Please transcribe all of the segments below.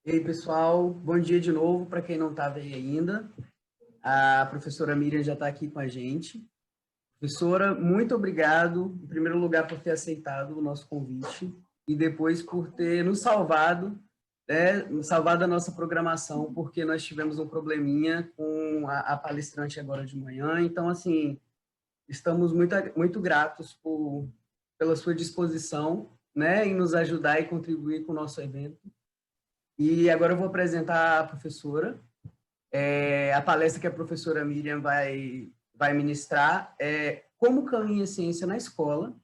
E aí, pessoal, bom dia de novo para quem não estava aí ainda. A professora Miriam já está aqui com a gente. Professora, muito obrigado, em primeiro lugar, por ter aceitado o nosso convite e depois por ter nos salvado, salvado a nossa programação, porque nós tivemos um probleminha com a palestrante agora de manhã. Então, assim, estamos muito gratos pela sua disposição, né, em nos ajudar e contribuir com o nosso evento. E agora eu vou apresentar a professora. A palestra que a professora Miriam vai ministrar é Como Caminha a Ciência na Escola.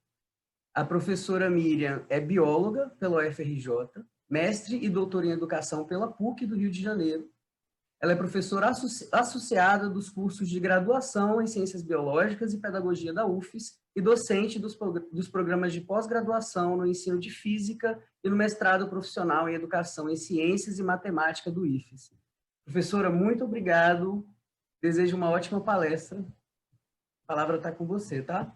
A professora Miriam é bióloga pela UFRJ, mestre e doutora em educação pela PUC do Rio de Janeiro. Ela é professora associada dos cursos de graduação em Ciências Biológicas e Pedagogia da UFES e docente dos programas de pós-graduação no ensino de Física e no mestrado profissional em Educação em Ciências e Matemática do IFES. Professora, muito obrigado. Desejo uma ótima palestra. A palavra está com você, tá?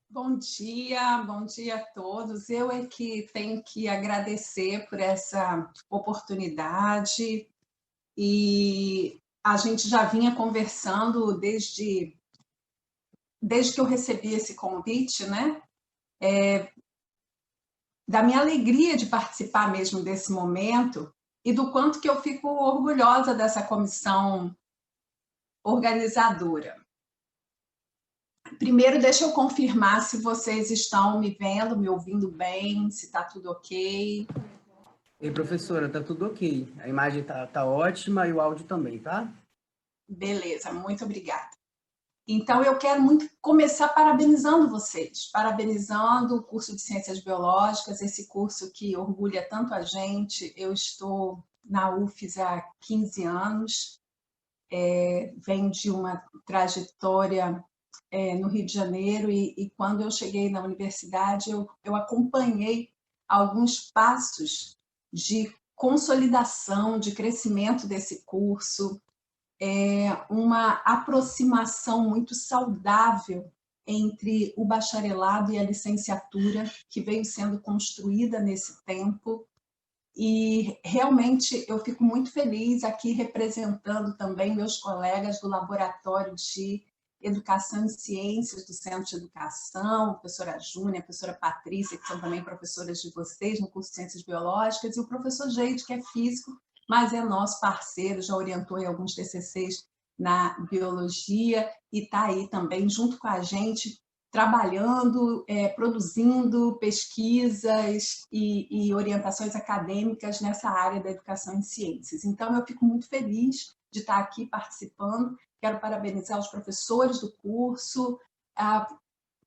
Bom dia a todos. Eu é que tenho que agradecer por essa oportunidade e a gente já vinha conversando desde que eu recebi esse convite, né? Da minha alegria de participar mesmo desse momento e do quanto que eu fico orgulhosa dessa comissão organizadora. Primeiro, deixa eu confirmar se vocês estão me vendo, me ouvindo bem, se está tudo ok. Ei, professora, tá tudo ok. A imagem tá ótima e o áudio também, tá? Beleza, muito obrigada. Então, eu quero muito começar parabenizando vocês, parabenizando o curso de Ciências Biológicas, esse curso que orgulha tanto a gente. Eu estou na UFES há 15 anos, venho de uma trajetória no Rio de Janeiro e quando eu cheguei na universidade, eu acompanhei alguns passos de consolidação, de crescimento desse curso, uma aproximação muito saudável entre o bacharelado e a licenciatura que veio sendo construída nesse tempo. E realmente eu fico muito feliz aqui representando também meus colegas do Laboratório de Educação e Ciências do Centro de Educação, a professora Júnia, a professora Patrícia, que são também professoras de vocês no curso de Ciências Biológicas, e o professor Geide, que é físico, mas é nosso parceiro, já orientou em alguns TCCs na biologia e está aí também junto com a gente, trabalhando, produzindo pesquisas e orientações acadêmicas nessa área da educação em ciências. Então, eu fico muito feliz de estar aqui participando. Quero parabenizar os professores do curso,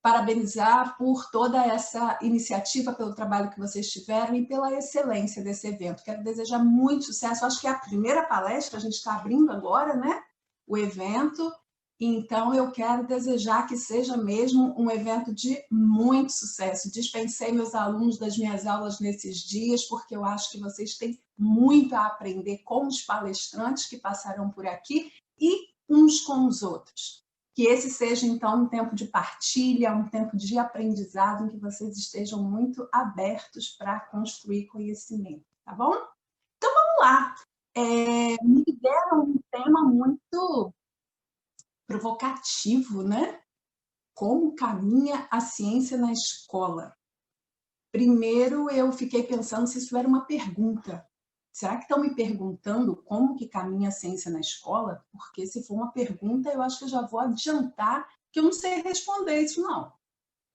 parabenizar por toda essa iniciativa, pelo trabalho que vocês tiveram e pela excelência desse evento. Quero desejar muito sucesso. Acho que é a primeira palestra, a gente está abrindo agora, né, o evento. Então, eu quero desejar que seja mesmo um evento de muito sucesso. Dispensei meus alunos das minhas aulas nesses dias, porque eu acho que vocês têm muito a aprender com os palestrantes que passarão por aqui e uns com os outros. Que esse seja, então, um tempo de partilha, um tempo de aprendizado, em que vocês estejam muito abertos para construir conhecimento, tá bom? Então, vamos lá. Me deram um tema muito provocativo, né? Como caminha a ciência na escola? Primeiro, eu fiquei pensando se isso era uma pergunta. Será que estão me perguntando como que caminha a ciência na escola? Porque se for uma pergunta, eu acho que eu já vou adiantar que eu não sei responder isso, não.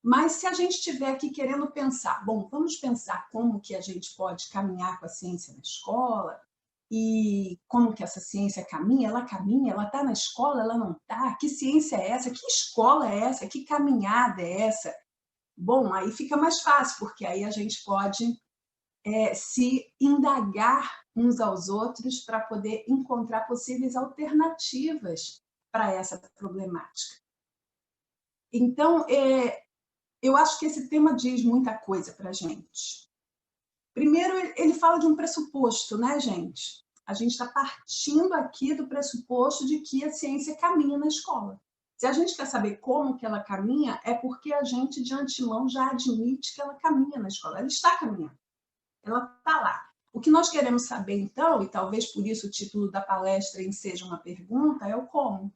Mas se a gente estiver aqui querendo pensar, bom, vamos pensar como que a gente pode caminhar com a ciência na escola, e como que essa ciência caminha, ela está na escola, ela não está? Que ciência é essa? Que escola é essa? Que caminhada é essa? Bom, aí fica mais fácil, porque aí a gente pode se indagar uns aos outros para poder encontrar possíveis alternativas para essa problemática. Então, eu acho que esse tema diz muita coisa para a gente. Primeiro, ele fala de um pressuposto, né, gente? A gente está partindo aqui do pressuposto de que a ciência caminha na escola. Se a gente quer saber como que ela caminha, é porque a gente, de antemão, já admite que ela caminha na escola. Ela está caminhando. Ela está lá. O que nós queremos saber, então, e talvez por isso o título da palestra seja uma pergunta, é o como.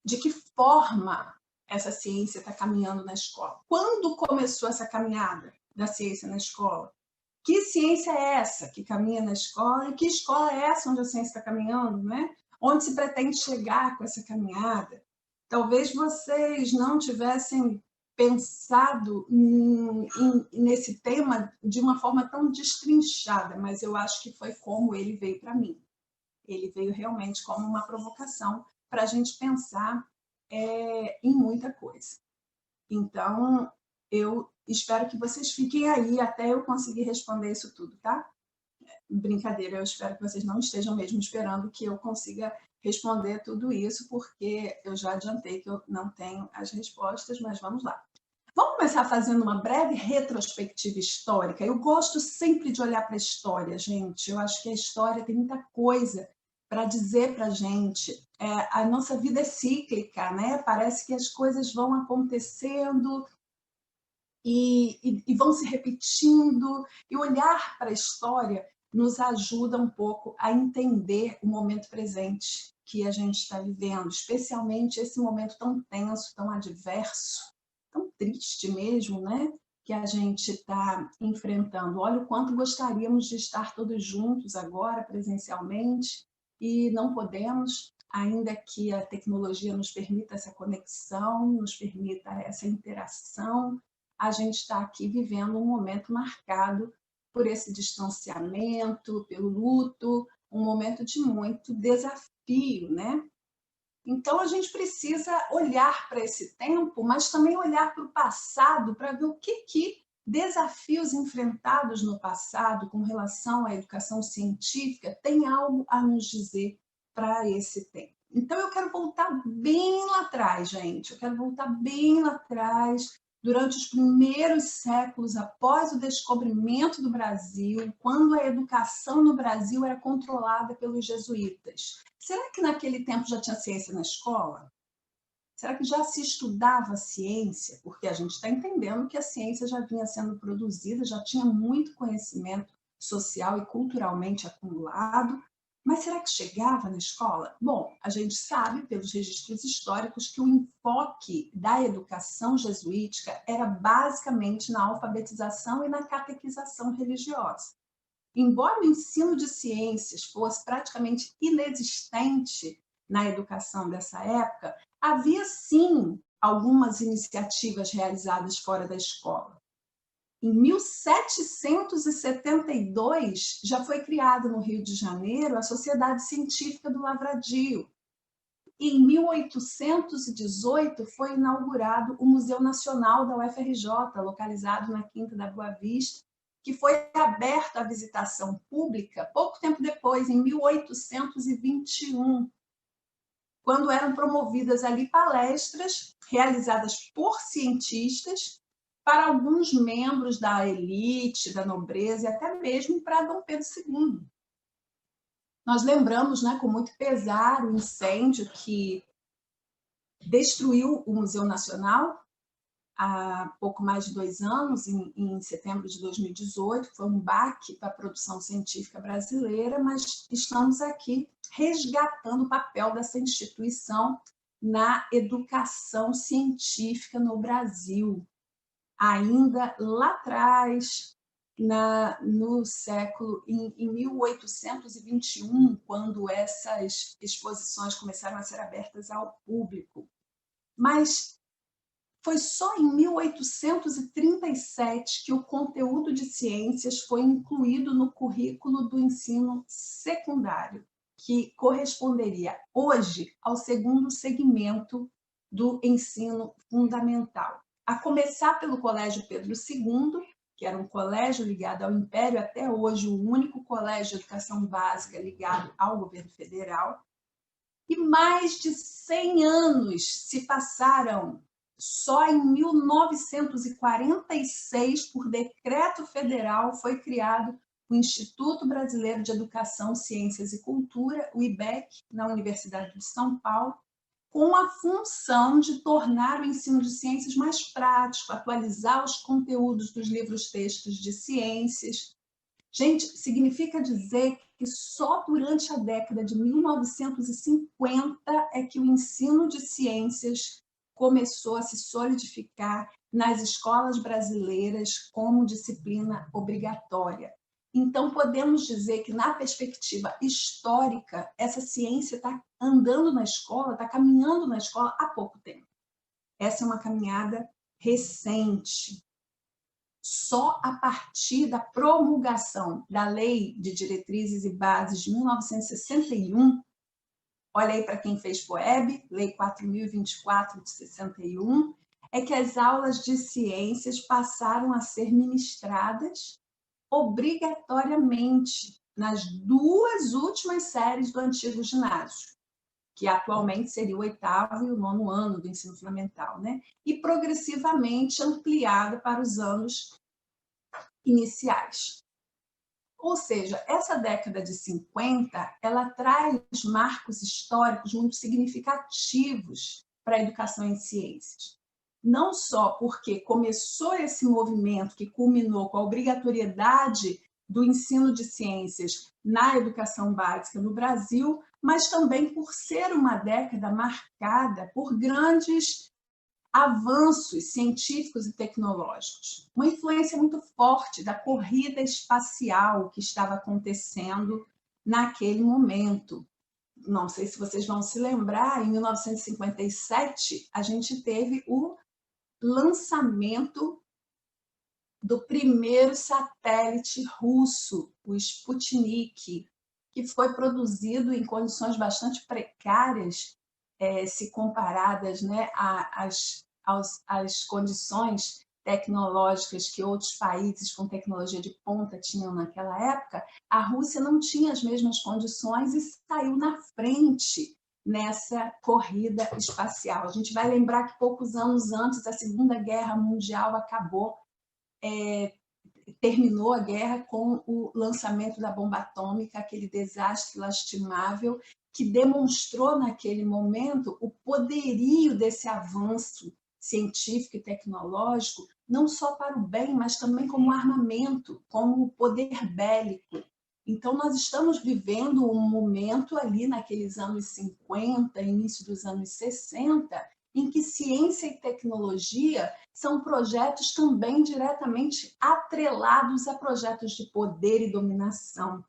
De que forma essa ciência está caminhando na escola? Quando começou essa caminhada da ciência na escola? Que ciência é essa que caminha na escola? E que escola é essa onde a ciência está caminhando, né? Onde se pretende chegar com essa caminhada? Talvez vocês não tivessem pensado nesse tema de uma forma tão destrinchada, mas eu acho que foi como ele veio para mim. Ele veio realmente como uma provocação para a gente pensar em muita coisa. Então, eu espero que vocês fiquem aí até eu conseguir responder isso tudo, tá? Brincadeira, eu espero que vocês não estejam mesmo esperando que eu consiga responder tudo isso, porque eu já adiantei que eu não tenho as respostas, mas vamos lá. Vamos começar fazendo uma breve retrospectiva histórica. Eu gosto sempre de olhar para a história, gente. Eu acho que a história tem muita coisa para dizer para a gente. A nossa vida é cíclica, né? Parece que as coisas vão acontecendo e vão se repetindo. E olhar para a história nos ajuda um pouco a entender o momento presente que a gente está vivendo, especialmente esse momento tão tenso, tão adverso, tão triste mesmo, né? Que a gente está enfrentando. Olha o quanto gostaríamos de estar todos juntos agora, presencialmente, e não podemos, ainda que a tecnologia nos permita essa conexão, nos permita essa interação, a gente está aqui vivendo um momento marcado por esse distanciamento, pelo luto, um momento de muito desafio, né? Então, a gente precisa olhar para esse tempo, mas também olhar para o passado para ver o que desafios enfrentados no passado com relação à educação científica tem algo a nos dizer para esse tempo. Então, eu quero voltar bem lá atrás, gente. Eu quero voltar bem lá atrás, durante os primeiros séculos após o descobrimento do Brasil, quando a educação no Brasil era controlada pelos jesuítas. Será que naquele tempo já tinha ciência na escola? Será que já se estudava ciência? Porque a gente está entendendo que a ciência já vinha sendo produzida, já tinha muito conhecimento social e culturalmente acumulado, mas será que chegava na escola? Bom, a gente sabe pelos registros históricos que o enfoque da educação jesuítica era basicamente na alfabetização e na catequização religiosa. Embora o ensino de ciências fosse praticamente inexistente na educação dessa época, havia sim algumas iniciativas realizadas fora da escola. Em 1772, já foi criada no Rio de Janeiro a Sociedade Científica do Lavradio. E em 1818 foi inaugurado o Museu Nacional da UFRJ, localizado na Quinta da Boa Vista, que foi aberto à visitação pública pouco tempo depois, em 1821, quando eram promovidas ali palestras realizadas por cientistas para alguns membros da elite, da nobreza e até mesmo para Dom Pedro II. Nós lembramos, né, com muito pesar o incêndio que destruiu o Museu Nacional há pouco mais de 2 anos, em setembro de 2018, foi um baque para a produção científica brasileira, mas estamos aqui resgatando o papel dessa instituição na educação científica no Brasil. Ainda lá atrás, no século, em 1821, quando essas exposições começaram a ser abertas ao público. Mas foi só em 1837 que o conteúdo de ciências foi incluído no currículo do ensino secundário, que corresponderia hoje ao segundo segmento do ensino fundamental. A começar pelo Colégio Pedro II, que era um colégio ligado ao Império, até hoje o único colégio de educação básica ligado ao governo federal. E mais de 100 anos se passaram. Só em 1946, por decreto federal, foi criado o Instituto Brasileiro de Educação, Ciências e Cultura, o IBEC, na Universidade de São Paulo, com a função de tornar o ensino de ciências mais prático, atualizar os conteúdos dos livros-textos de ciências. Gente, significa dizer que só durante a década de 1950 é que o ensino de ciências começou a se solidificar nas escolas brasileiras como disciplina obrigatória. Então, podemos dizer que, na perspectiva histórica, essa ciência está andando na escola, está caminhando na escola há pouco tempo. Essa é uma caminhada recente. Só a partir da promulgação da Lei de Diretrizes e Bases de 1961, olha aí para quem fez POEB, Lei 4.024 de 61, é que as aulas de ciências passaram a ser ministradas obrigatoriamente nas 2 últimas séries do antigo ginásio, que atualmente seria o 8º e o 9º ano do ensino fundamental, né? E progressivamente ampliada para os anos iniciais. Ou seja, essa década de 50, ela traz marcos históricos muito significativos para a educação em ciências. Não só porque começou esse movimento que culminou com a obrigatoriedade do ensino de ciências na educação básica no Brasil, mas também por ser uma década marcada por grandes avanços científicos e tecnológicos. Uma influência muito forte da corrida espacial que estava acontecendo naquele momento. Não sei se vocês vão se lembrar, em 1957, a gente teve o lançamento do primeiro satélite russo, o Sputnik, que foi produzido em condições bastante precárias, se comparadas, né, às condições tecnológicas que outros países com tecnologia de ponta tinham naquela época. A Rússia não tinha as mesmas condições e saiu na frente nessa corrida espacial. A gente vai lembrar que poucos anos antes a Segunda Guerra Mundial acabou, terminou a guerra com o lançamento da bomba atômica, aquele desastre lastimável que demonstrou naquele momento o poderio desse avanço científico e tecnológico, não só para o bem, mas também como armamento, como poder bélico. Então, nós estamos vivendo um momento ali naqueles anos 50, início dos anos 60, em que ciência e tecnologia são projetos também diretamente atrelados a projetos de poder e dominação.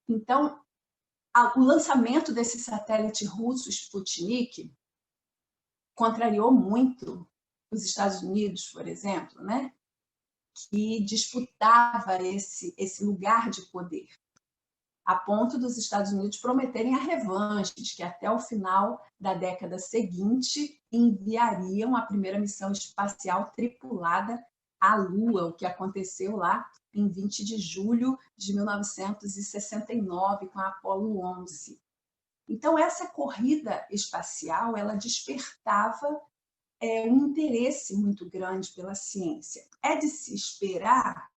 Então, o lançamento desse satélite russo, Sputnik, contrariou muito os Estados Unidos, por exemplo, né? Que disputava esse lugar de poder, a ponto dos Estados Unidos prometerem a revanche, de que até o final da década seguinte enviariam a primeira missão espacial tripulada à Lua, o que aconteceu lá em 20 de julho de 1969, com a Apollo 11. Então, essa corrida espacial, ela despertava um interesse muito grande pela ciência. É de se esperar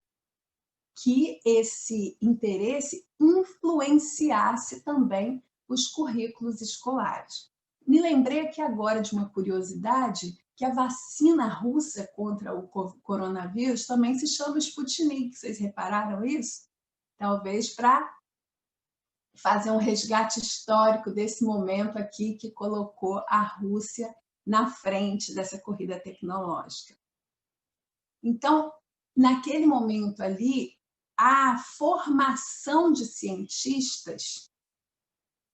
que esse interesse influenciasse também os currículos escolares. Me lembrei aqui agora de uma curiosidade, que a vacina russa contra o coronavírus também se chama Sputnik. Vocês repararam isso? Talvez para fazer um resgate histórico desse momento aqui que colocou a Rússia na frente dessa corrida tecnológica. Então, naquele momento ali, a formação de cientistas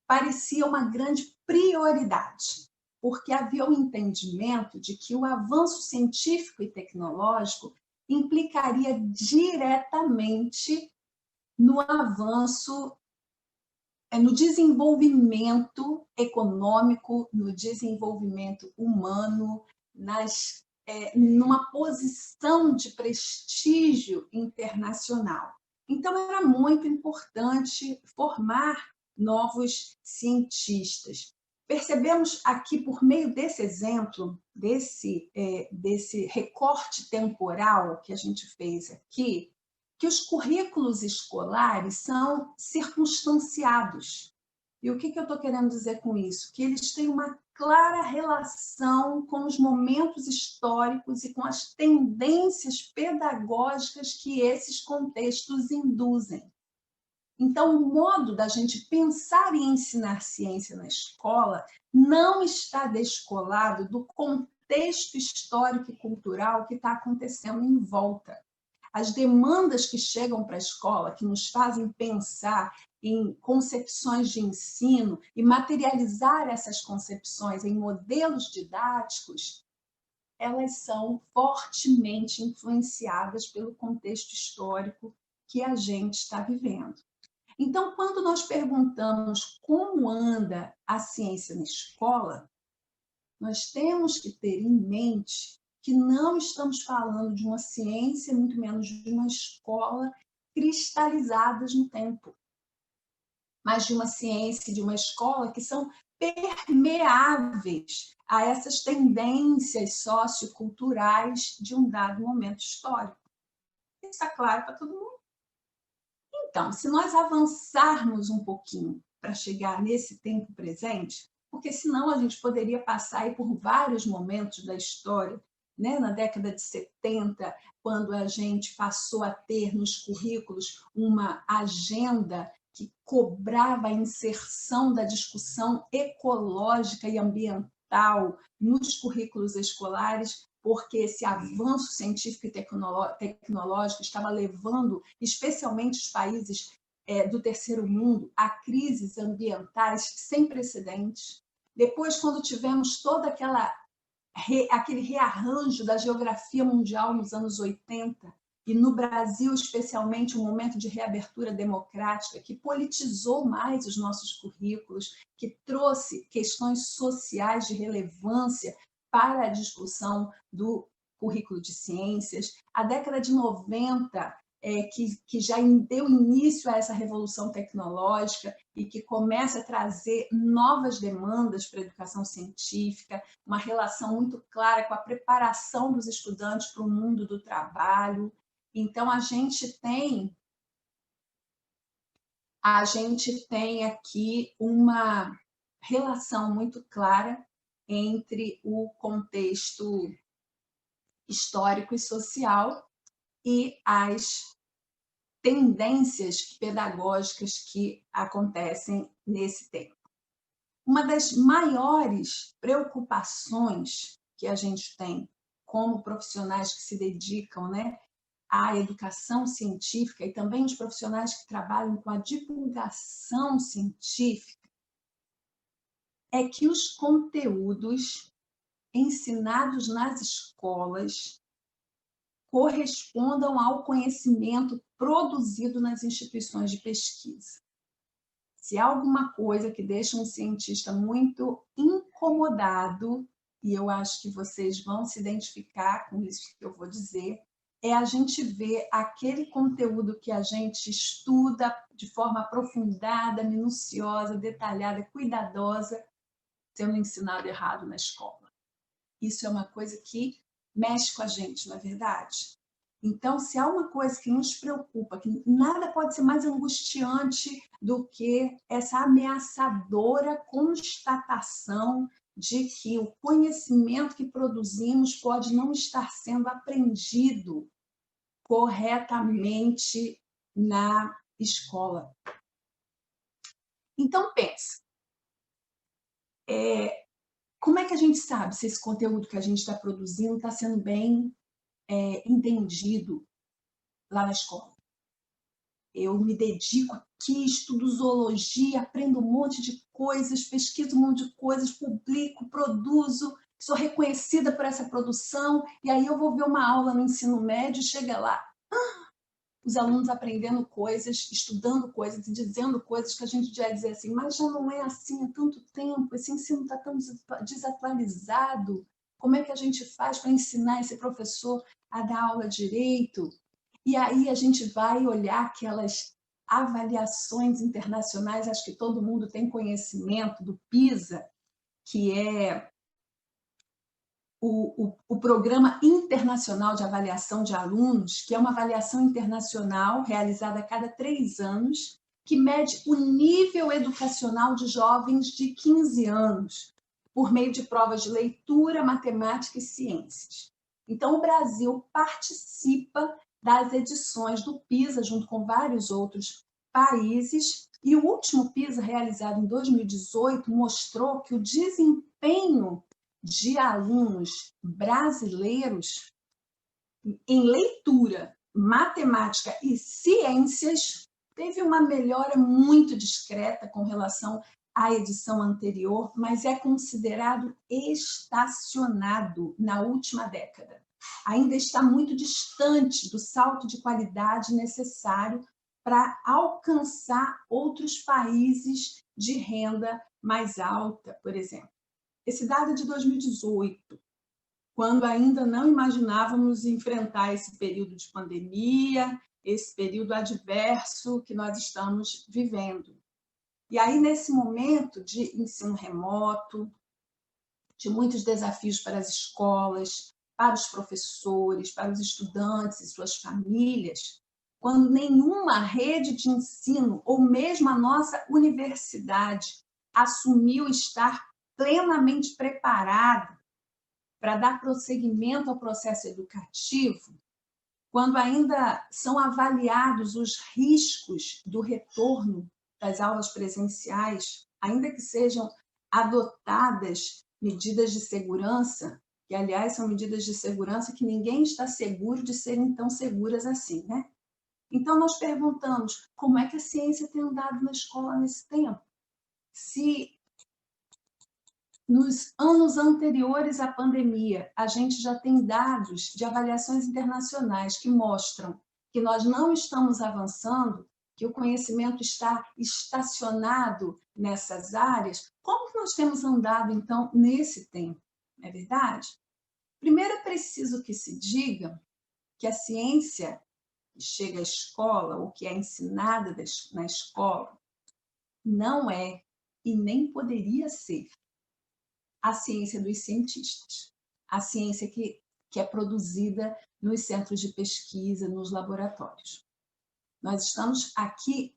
parecia uma grande prioridade, porque havia o entendimento de que o avanço científico e tecnológico implicaria diretamente no avanço, no desenvolvimento econômico, no desenvolvimento humano, numa posição de prestígio internacional. Então, era muito importante formar novos cientistas. Percebemos aqui, por meio desse exemplo, desse recorte temporal que a gente fez aqui, que os currículos escolares são circunstanciados. E o que eu estou querendo dizer com isso? Que eles têm uma clara relação com os momentos históricos e com as tendências pedagógicas que esses contextos induzem. Então, o modo da gente pensar e ensinar ciência na escola não está descolado do contexto histórico e cultural que está acontecendo em volta. As demandas que chegam para a escola, que nos fazem pensar em concepções de ensino e materializar essas concepções em modelos didáticos, elas são fortemente influenciadas pelo contexto histórico que a gente está vivendo. Então, quando nós perguntamos como anda a ciência na escola, nós temos que ter em mente que não estamos falando de uma ciência, muito menos de uma escola cristalizadas no tempo, mas de uma ciência, de uma escola que são permeáveis a essas tendências socioculturais de um dado momento histórico. Isso está claro para todo mundo? Então, se nós avançarmos um pouquinho para chegar nesse tempo presente, porque senão a gente poderia passar aí por vários momentos da história, né? Na década de 70, quando a gente passou a ter nos currículos uma agenda que cobrava a inserção da discussão ecológica e ambiental nos currículos escolares, porque esse avanço científico e tecnológico estava levando, especialmente os países do terceiro mundo, a crises ambientais sem precedentes. Depois, quando tivemos todo aquele rearranjo da geografia mundial nos anos 80, e no Brasil, especialmente, um momento de reabertura democrática que politizou mais os nossos currículos, que trouxe questões sociais de relevância para a discussão do currículo de ciências. A década de 90, que já deu início a essa revolução tecnológica e que começa a trazer novas demandas para a educação científica, uma relação muito clara com a preparação dos estudantes para o mundo do trabalho. Então, a gente tem aqui uma relação muito clara entre o contexto histórico e social e as tendências pedagógicas que acontecem nesse tempo. Uma das maiores preocupações que a gente tem como profissionais que se dedicam, né, à educação científica e também os profissionais que trabalham com a divulgação científica é que os conteúdos ensinados nas escolas correspondam ao conhecimento produzido nas instituições de pesquisa. Se há alguma coisa que deixa um cientista muito incomodado, e eu acho que vocês vão se identificar com isso que eu vou dizer, é a gente ver aquele conteúdo que a gente estuda de forma aprofundada, minuciosa, detalhada, cuidadosa, sendo ensinado errado na escola. Isso é uma coisa que mexe com a gente, não é verdade? Então, se há uma coisa que nos preocupa, que nada pode ser mais angustiante do que essa ameaçadora constatação de que o conhecimento que produzimos pode não estar sendo aprendido corretamente na escola. Então, pensa. Como é que a gente sabe se esse conteúdo que a gente está produzindo está sendo bem entendido lá na escola? Eu me dedico aqui, estudo zoologia, aprendo um monte de coisas, pesquiso um monte de coisas, publico, produzo, sou reconhecida por essa produção, e aí eu vou ver uma aula no ensino médio e chega lá, os alunos aprendendo coisas, estudando coisas e dizendo coisas que a gente já dizer assim, mas já não é assim há tanto tempo, esse ensino está tão desatualizado, como é que a gente faz para ensinar esse professor a dar aula direito? E aí a gente vai olhar aquelas avaliações internacionais, acho que todo mundo tem conhecimento do PISA, que é o Programa Internacional de Avaliação de Alunos, que é uma avaliação internacional realizada a cada 3 anos, que mede o nível educacional de jovens de 15 anos. por meio de provas de leitura, matemática e ciências. Então, o Brasil participa das edições do PISA, junto com vários outros países, e o último PISA, realizado em 2018, mostrou que o desempenho de alunos brasileiros em leitura, matemática e ciências teve uma melhora muito discreta com relação à edição anterior, mas é considerado estacionado na última década. Ainda está muito distante do salto de qualidade necessário para alcançar outros países de renda mais alta, por exemplo. Esse dado é de 2018, quando ainda não imaginávamos enfrentar esse período de pandemia, esse período adverso que nós estamos vivendo. E aí, nesse momento de ensino remoto, de muitos desafios para as escolas, para os professores, para os estudantes e suas famílias, quando nenhuma rede de ensino, ou mesmo a nossa universidade, assumiu estar plenamente preparada para dar prosseguimento ao processo educativo, quando ainda são avaliados os riscos do retorno das aulas presenciais, ainda que sejam adotadas medidas de segurança, que, aliás, são medidas de segurança que ninguém está seguro de serem tão seguras assim, né? Então, nós perguntamos, como é que a ciência tem andado na escola nesse tempo? Se nos anos anteriores à pandemia, a gente já tem dados de avaliações internacionais que mostram que nós não estamos avançando, que o conhecimento está estacionado nessas áreas, como que nós temos andado, então, nesse tempo? Não é verdade? Primeiro, é preciso que se diga que a ciência que chega à escola, ou que é ensinada na escola, não é e nem poderia ser a ciência dos cientistas, a ciência que é produzida nos centros de pesquisa, nos laboratórios. Nós estamos aqui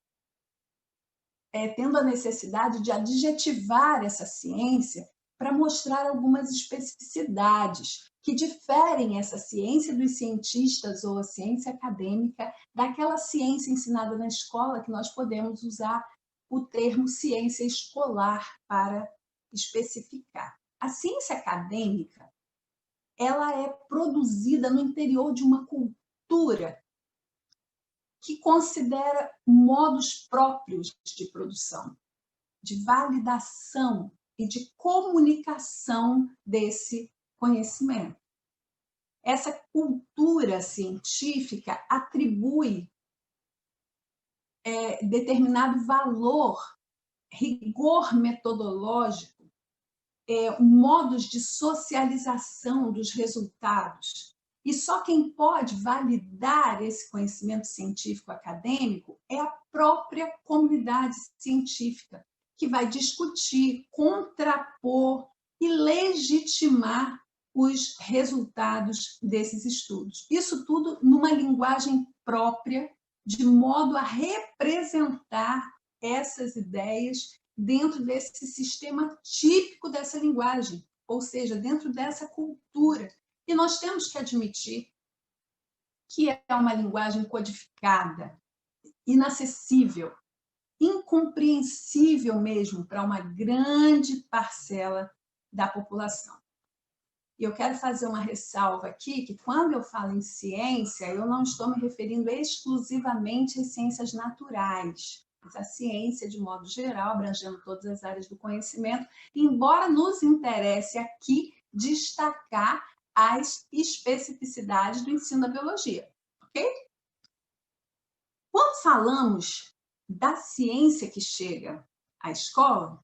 tendo a necessidade de adjetivar essa ciência para mostrar algumas especificidades que diferem essa ciência dos cientistas ou a ciência acadêmica daquela ciência ensinada na escola, que nós podemos usar o termo ciência escolar para especificar. A ciência acadêmica, ela é produzida no interior de uma cultura que considera modos próprios de produção, de validação e de comunicação desse conhecimento. Essa cultura científica atribui determinado valor, rigor metodológico, modos de socialização dos resultados. E só quem pode validar esse conhecimento científico acadêmico é a própria comunidade científica, que vai discutir, contrapor e legitimar os resultados desses estudos. Isso tudo numa linguagem própria, de modo a representar essas ideias dentro desse sistema típico dessa linguagem, ou seja, dentro dessa cultura. E nós temos que admitir que é uma linguagem codificada, inacessível, incompreensível mesmo para uma grande parcela da população. E eu quero fazer uma ressalva aqui, que quando eu falo em ciência, eu não estou me referindo exclusivamente às ciências naturais, mas à ciência de modo geral, abrangendo todas as áreas do conhecimento, embora nos interesse aqui destacar as especificidades do ensino da biologia, ok? Quando falamos da ciência que chega à escola,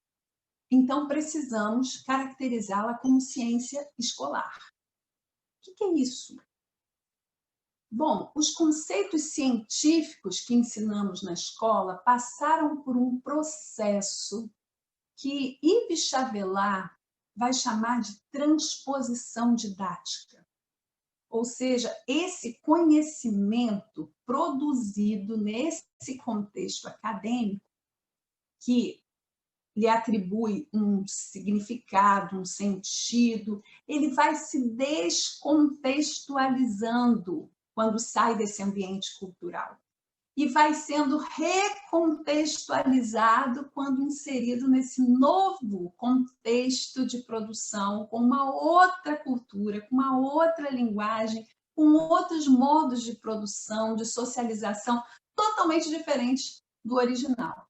então precisamos caracterizá-la como ciência escolar. O que é isso? Bom, os conceitos científicos que ensinamos na escola passaram por um processo que Yves Chavelat vai chamar de transposição didática. Ou seja, esse conhecimento produzido nesse contexto acadêmico, que lhe atribui um significado, um sentido, ele vai se descontextualizando quando sai desse ambiente cultural. E vai sendo recontextualizado quando inserido nesse novo contexto de produção, com uma outra cultura, com uma outra linguagem, com outros modos de produção, de socialização, totalmente diferentes do original.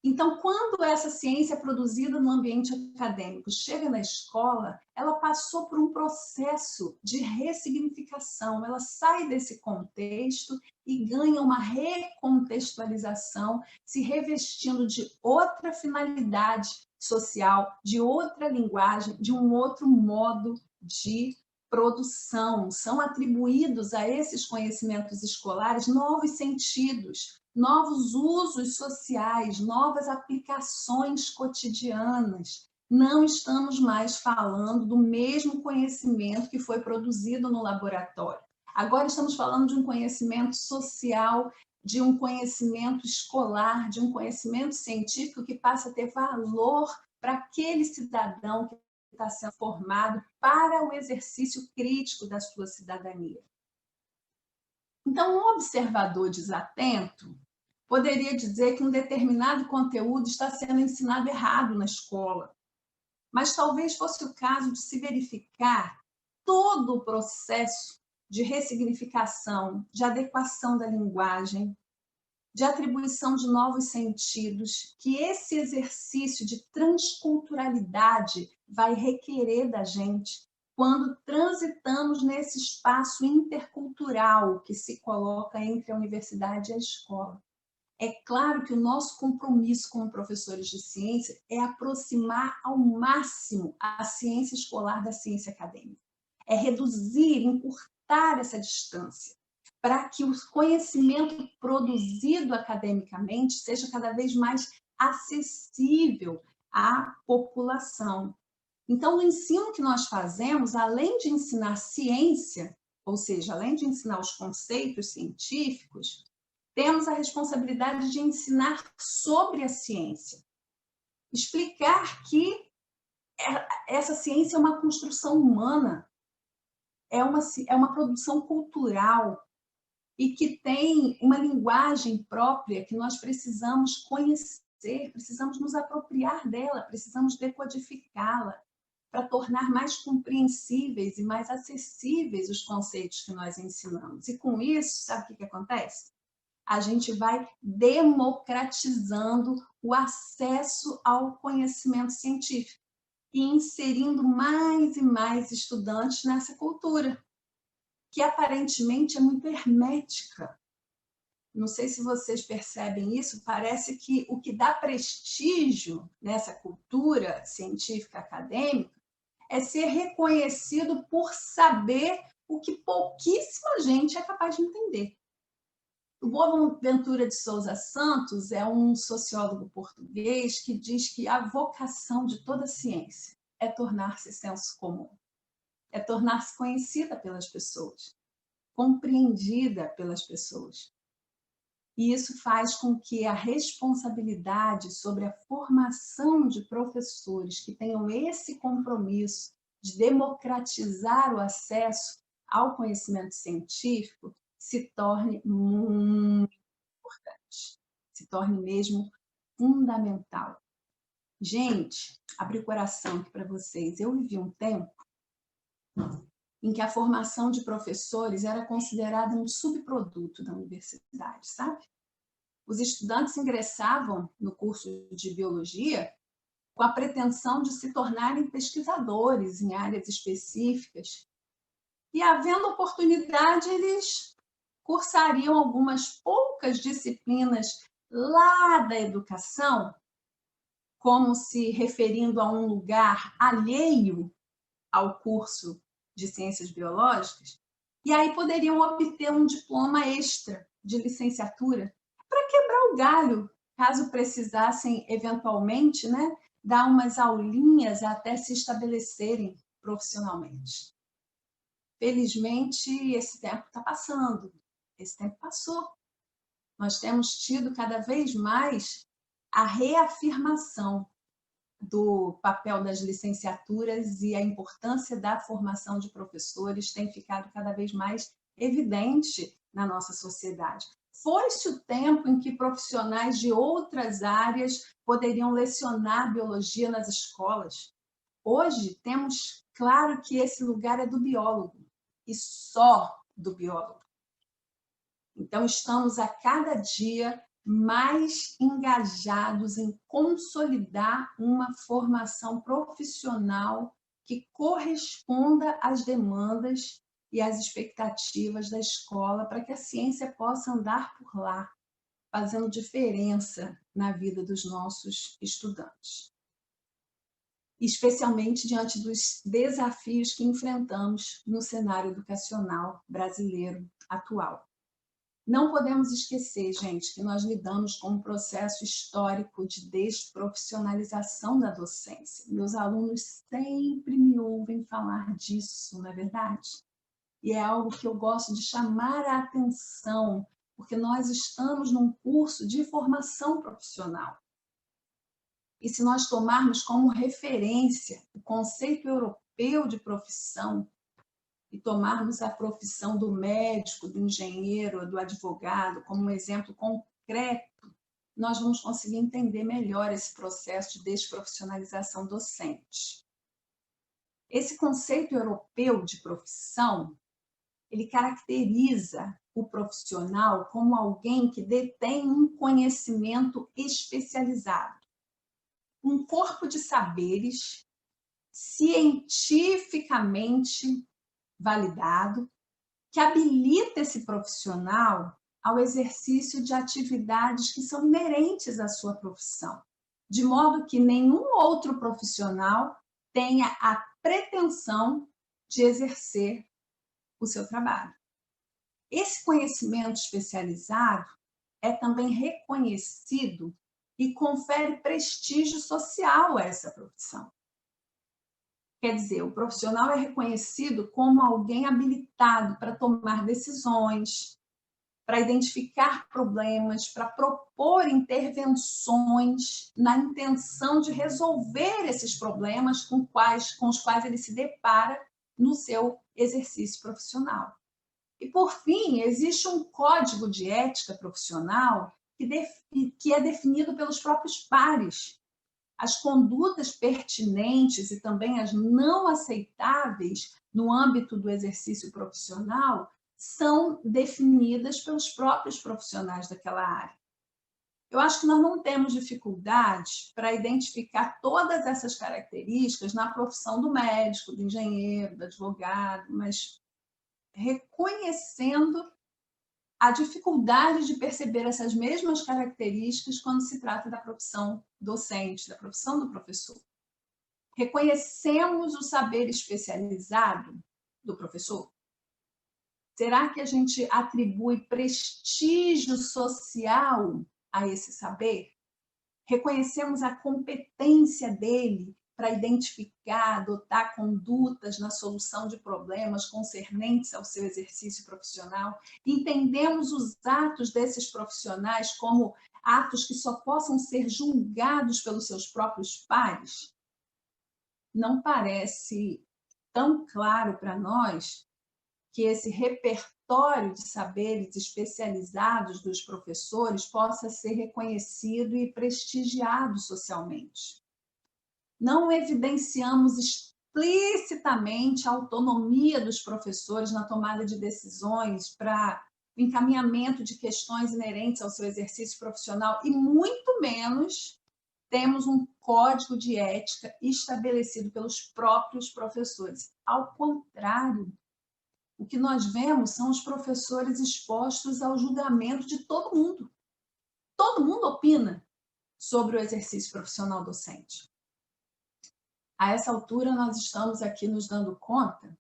Então, quando essa ciência produzida no ambiente acadêmico chega na escola, ela passou por um processo de ressignificação, ela sai desse contexto e ganha uma recontextualização, se revestindo de outra finalidade social, de outra linguagem, de um outro modo de produção. São atribuídos a esses conhecimentos escolares novos sentidos, novos usos sociais, novas aplicações cotidianas. Não estamos mais falando do mesmo conhecimento que foi produzido no laboratório. Agora estamos falando de um conhecimento social, de um conhecimento escolar, de um conhecimento científico que passa a ter valor para aquele cidadão que está sendo formado para o exercício crítico da sua cidadania. Então, um observador desatento poderia dizer que um determinado conteúdo está sendo ensinado errado na escola, mas talvez fosse o caso de se verificar todo o processo de ressignificação, de adequação da linguagem, de atribuição de novos sentidos, que esse exercício de transculturalidade vai requerer da gente quando transitamos nesse espaço intercultural que se coloca entre a universidade e a escola. É claro que o nosso compromisso como professores de ciência é aproximar ao máximo a ciência escolar da ciência acadêmica. É reduzir, encurtar essa distância, para que o conhecimento produzido academicamente seja cada vez mais acessível à população. Então, o ensino que nós fazemos, além de ensinar ciência, ou seja, além de ensinar os conceitos científicos, temos a responsabilidade de ensinar sobre a ciência. Explicar que essa ciência é uma construção humana, é uma produção cultural e que tem uma linguagem própria que nós precisamos conhecer, precisamos nos apropriar dela, precisamos decodificá-la para tornar mais compreensíveis e mais acessíveis os conceitos que nós ensinamos. E com isso, sabe o que acontece? A gente vai democratizando o acesso ao conhecimento científico e inserindo mais e mais estudantes nessa cultura, que aparentemente é muito hermética. Não sei se vocês percebem isso, parece que o que dá prestígio nessa cultura científica acadêmica é ser reconhecido por saber o que pouquíssima gente é capaz de entender. O Boaventura de Souza Santos é um sociólogo português que diz que a vocação de toda ciência é tornar-se senso comum, é tornar-se conhecida pelas pessoas, compreendida pelas pessoas. E isso faz com que a responsabilidade sobre a formação de professores que tenham esse compromisso de democratizar o acesso ao conhecimento científico se torne muito importante, se torne mesmo fundamental. Gente, abri o coração aqui para vocês. Eu vivi um tempo em que a formação de professores era considerada um subproduto da universidade, sabe? Os estudantes ingressavam no curso de biologia com a pretensão de se tornarem pesquisadores em áreas específicas. E, havendo oportunidade, eles cursariam algumas poucas disciplinas lá da educação, como se referindo a um lugar alheio ao curso de ciências biológicas, e aí poderiam obter um diploma extra de licenciatura para quebrar o galho, caso precisassem eventualmente, né, dar umas aulinhas até se estabelecerem profissionalmente. Felizmente, esse tempo está passando. Esse tempo passou. Nós temos tido cada vez mais a reafirmação do papel das licenciaturas e a importância da formação de professores tem ficado cada vez mais evidente na nossa sociedade. Foi-se o tempo em que profissionais de outras áreas poderiam lecionar biologia nas escolas. Hoje, temos claro que esse lugar é do biólogo, e só do biólogo. Então, estamos a cada dia mais engajados em consolidar uma formação profissional que corresponda às demandas e às expectativas da escola para que a ciência possa andar por lá, fazendo diferença na vida dos nossos estudantes. Especialmente diante dos desafios que enfrentamos no cenário educacional brasileiro atual. Não podemos esquecer, gente, que nós lidamos com um processo histórico de desprofissionalização da docência. Meus alunos sempre me ouvem falar disso, não é verdade? E é algo que eu gosto de chamar a atenção, porque nós estamos num curso de formação profissional. E se nós tomarmos como referência o conceito europeu de profissão, e tomarmos a profissão do médico, do engenheiro, do advogado como um exemplo concreto, nós vamos conseguir entender melhor esse processo de desprofissionalização docente. Esse conceito europeu de profissão, ele caracteriza o profissional como alguém que detém um conhecimento especializado, um corpo de saberes cientificamente validado, que habilita esse profissional ao exercício de atividades que são inerentes à sua profissão, de modo que nenhum outro profissional tenha a pretensão de exercer o seu trabalho. Esse conhecimento especializado é também reconhecido e confere prestígio social a essa profissão. Quer dizer, o profissional é reconhecido como alguém habilitado para tomar decisões, para identificar problemas, para propor intervenções na intenção de resolver esses problemas com os quais ele se depara no seu exercício profissional. E, por fim, existe um código de ética profissional que é definido pelos próprios pares. As condutas pertinentes e também as não aceitáveis no âmbito do exercício profissional são definidas pelos próprios profissionais daquela área. Eu acho que nós não temos dificuldade para identificar todas essas características na profissão do médico, do engenheiro, do advogado, mas reconhecendo a dificuldade de perceber essas mesmas características quando se trata da profissão docente, da profissão do professor. Reconhecemos o saber especializado do professor? Será que a gente atribui prestígio social a esse saber? Reconhecemos a competência dele para identificar, adotar condutas na solução de problemas concernentes ao seu exercício profissional? Entendemos os atos desses profissionais como atos que só possam ser julgados pelos seus próprios pares? Não parece tão claro para nós que esse repertório de saberes especializados dos professores possa ser reconhecido e prestigiado socialmente. Não evidenciamos explicitamente a autonomia dos professores na tomada de decisões para o encaminhamento de questões inerentes ao seu exercício profissional e, muito menos, temos um código de ética estabelecido pelos próprios professores. Ao contrário, o que nós vemos são os professores expostos ao julgamento de todo mundo. Todo mundo opina sobre o exercício profissional docente. A essa altura, nós estamos aqui nos dando conta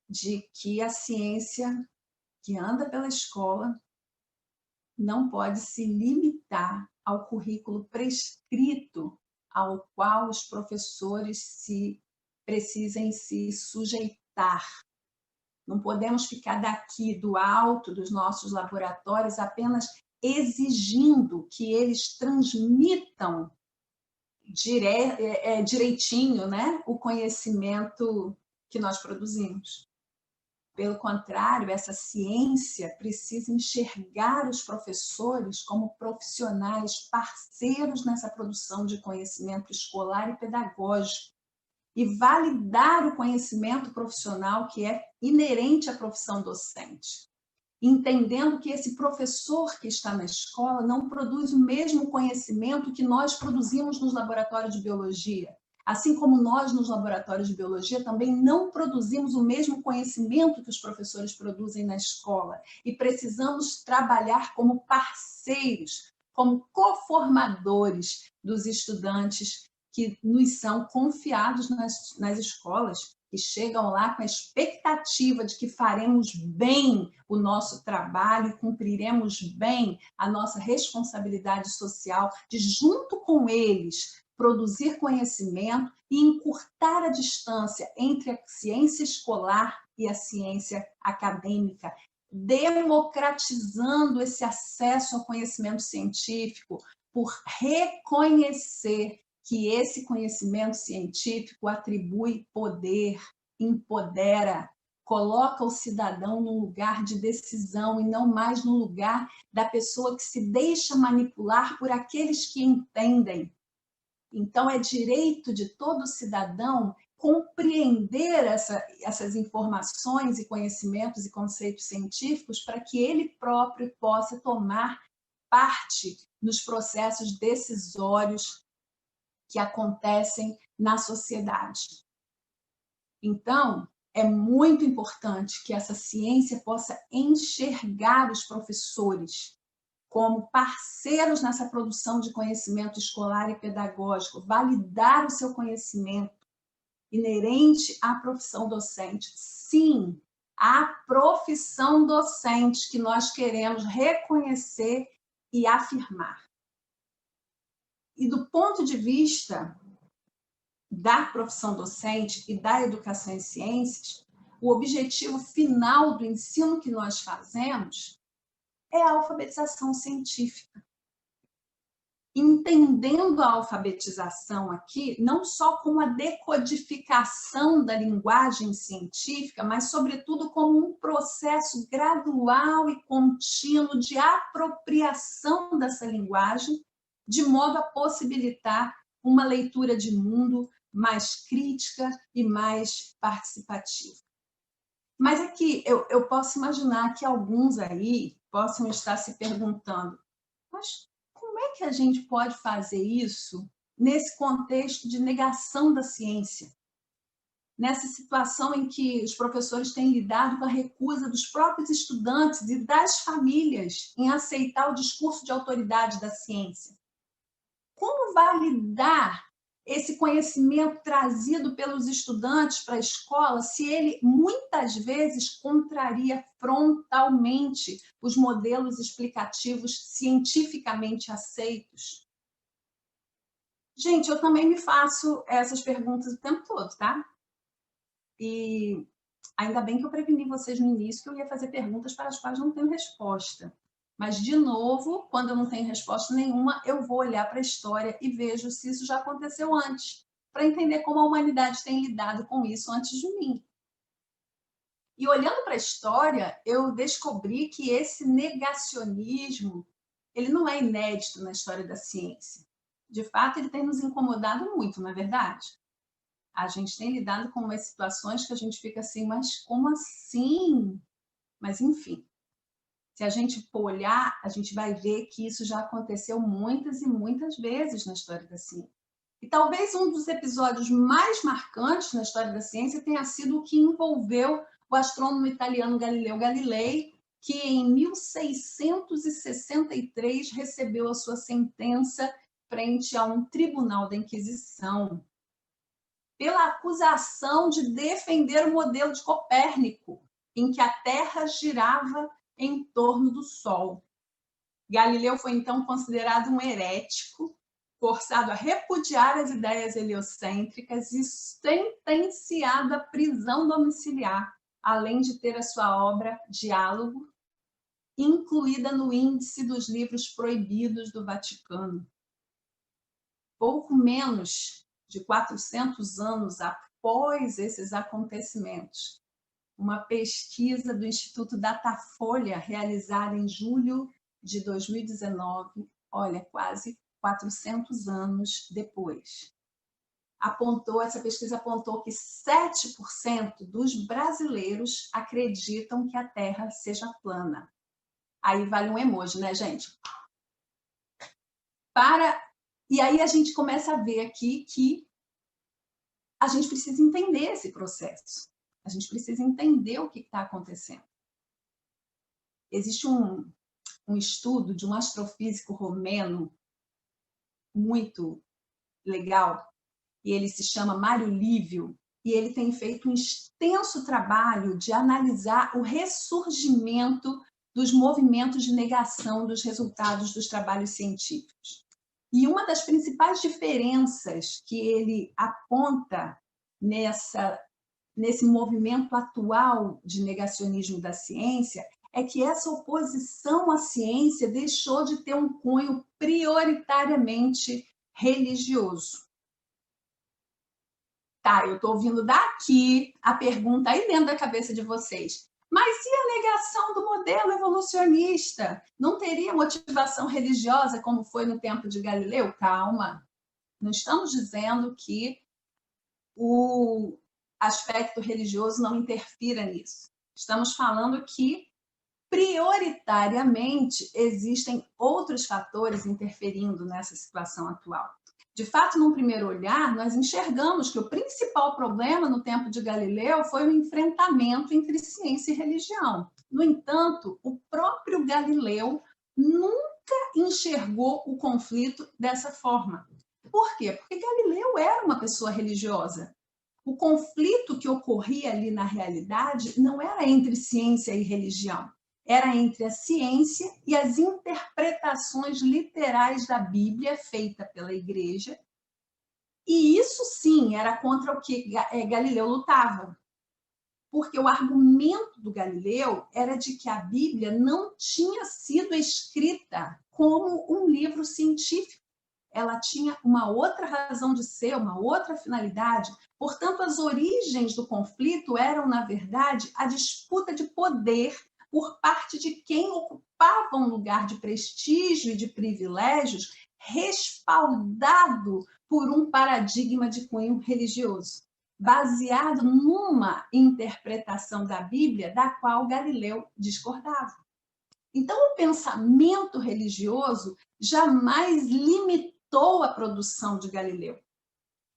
de que a ciência que anda pela escola não pode se limitar ao currículo prescrito ao qual os professores precisem se sujeitar. Não podemos ficar daqui do alto dos nossos laboratórios apenas exigindo que eles transmitam direitinho, né, o conhecimento que nós produzimos. Pelo contrário, essa ciência precisa enxergar os professores como profissionais, parceiros nessa produção de conhecimento escolar e pedagógico, e validar o conhecimento profissional que é inerente à profissão docente, entendendo que esse professor que está na escola não produz o mesmo conhecimento que nós produzimos nos laboratórios de biologia. Assim como nós, nos laboratórios de biologia, também não produzimos o mesmo conhecimento que os professores produzem na escola. E precisamos trabalhar como parceiros, como coformadores dos estudantes que nos são confiados nas escolas, que chegam lá com a expectativa de que faremos bem o nosso trabalho e cumpriremos bem a nossa responsabilidade social de, junto com eles, produzir conhecimento e encurtar a distância entre a ciência escolar e a ciência acadêmica, democratizando esse acesso ao conhecimento científico, por reconhecer que esse conhecimento científico atribui poder, empodera, coloca o cidadão num lugar de decisão e não mais no lugar da pessoa que se deixa manipular por aqueles que entendem. Então, é direito de todo cidadão compreender essas informações e conhecimentos e conceitos científicos para que ele próprio possa tomar parte nos processos decisórios que acontecem na sociedade. Então, é muito importante que essa ciência possa enxergar os professores como parceiros nessa produção de conhecimento escolar e pedagógico, validar o seu conhecimento inerente à profissão docente. Sim, a profissão docente que nós queremos reconhecer e afirmar. E do ponto de vista da profissão docente e da educação em ciências, o objetivo final do ensino que nós fazemos é a alfabetização científica. Entendendo a alfabetização aqui, não só como a decodificação da linguagem científica, mas, sobretudo, como um processo gradual e contínuo de apropriação dessa linguagem, de modo a possibilitar uma leitura de mundo mais crítica e mais participativa. Mas aqui eu posso imaginar que alguns aí possam estar se perguntando, mas como é que a gente pode fazer isso nesse contexto de negação da ciência? Nessa situação em que os professores têm lidado com a recusa dos próprios estudantes e das famílias em aceitar o discurso de autoridade da ciência. Como validar esse conhecimento trazido pelos estudantes para a escola se ele, muitas vezes, contraria frontalmente os modelos explicativos cientificamente aceitos? Gente, eu também me faço essas perguntas o tempo todo, tá? E ainda bem que eu preveni vocês no início que eu ia fazer perguntas para as quais não tenho resposta. Mas, de novo, quando eu não tenho resposta nenhuma, eu vou olhar para a história e vejo se isso já aconteceu antes, para entender como a humanidade tem lidado com isso antes de mim. E olhando para a história, eu descobri que esse negacionismo, ele não é inédito na história da ciência. De fato, ele tem nos incomodado muito, não é verdade? A gente tem lidado com umas situações que a gente fica assim, mas como assim? Mas, enfim. Se a gente for olhar, a gente vai ver que isso já aconteceu muitas e muitas vezes na história da ciência. E talvez um dos episódios mais marcantes na história da ciência tenha sido o que envolveu o astrônomo italiano Galileu Galilei, que em 1663 recebeu a sua sentença frente a um tribunal da Inquisição, pela acusação de defender o modelo de Copérnico, em que a Terra girava em torno do Sol. Galileu foi, então, considerado um herético, forçado a repudiar as ideias heliocêntricas e sentenciado à prisão domiciliar, além de ter a sua obra Diálogo incluída no índice dos livros proibidos do Vaticano. pouco menos de 400 anos após esses acontecimentos, uma pesquisa do Instituto Datafolha, realizada em julho de 2019, olha, quase 400 anos depois, essa pesquisa apontou que 7% dos brasileiros acreditam que a Terra seja plana. Aí vale um emoji, né, gente? E aí a gente começa a ver aqui que a gente precisa entender esse processo. A gente precisa entender o que está acontecendo. Existe um estudo de um astrofísico romeno muito legal, e ele se chama Mário Lívio, e ele tem feito um extenso trabalho de analisar o ressurgimento dos movimentos de negação dos resultados dos trabalhos científicos. E uma das principais diferenças que ele aponta nesse movimento atual de negacionismo da ciência é que essa oposição à ciência deixou de ter um cunho prioritariamente religioso. Tá, eu estou ouvindo daqui a pergunta aí dentro da cabeça de vocês. Mas e a negação do modelo evolucionista? Não teria motivação religiosa como foi no tempo de Galileu? Calma. Não estamos dizendo que o aspecto religioso não interfira nisso. Estamos falando que, prioritariamente, existem outros fatores interferindo nessa situação atual. De fato, num primeiro olhar, nós enxergamos que o principal problema no tempo de Galileu foi o enfrentamento entre ciência e religião. No entanto, o próprio Galileu nunca enxergou o conflito dessa forma. Por quê? Porque Galileu era uma pessoa religiosa. O conflito que ocorria ali na realidade não era entre ciência e religião, era entre a ciência e as interpretações literais da Bíblia feita pela Igreja. E isso sim era contra o que Galileu lutava. Porque o argumento do Galileu era de que a Bíblia não tinha sido escrita como um livro científico. Ela tinha uma outra razão de ser, uma outra finalidade. Portanto, as origens do conflito eram, na verdade, a disputa de poder por parte de quem ocupava um lugar de prestígio e de privilégios, respaldado por um paradigma de cunho religioso, baseado numa interpretação da Bíblia da qual Galileu discordava. Então, o pensamento religioso jamais limitou a produção de Galileu.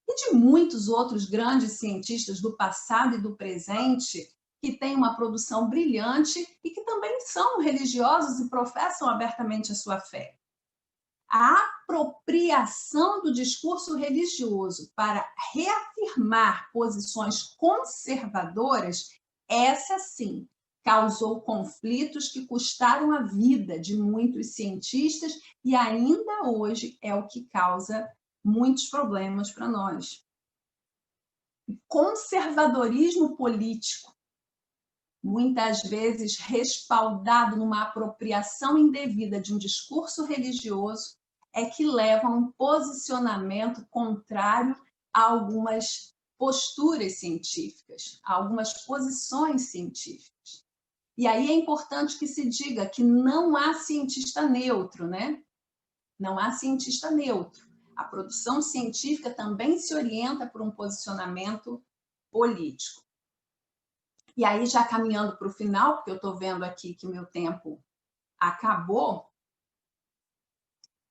E de muitos outros grandes cientistas do passado e do presente, que têm uma produção brilhante e que também são religiosos e professam abertamente a sua fé. A apropriação do discurso religioso para reafirmar posições conservadoras, essa sim, causou conflitos que custaram a vida de muitos cientistas e ainda hoje é o que causa muitos problemas para nós. Conservadorismo político, muitas vezes respaldado numa apropriação indevida de um discurso religioso, é que leva a um posicionamento contrário a algumas posturas científicas, a algumas posições científicas. E aí é importante que se diga que não há cientista neutro, né? Não há cientista neutro. A produção científica também se orienta por um posicionamento político. E aí, já caminhando para o final, porque eu estou vendo aqui que meu tempo acabou,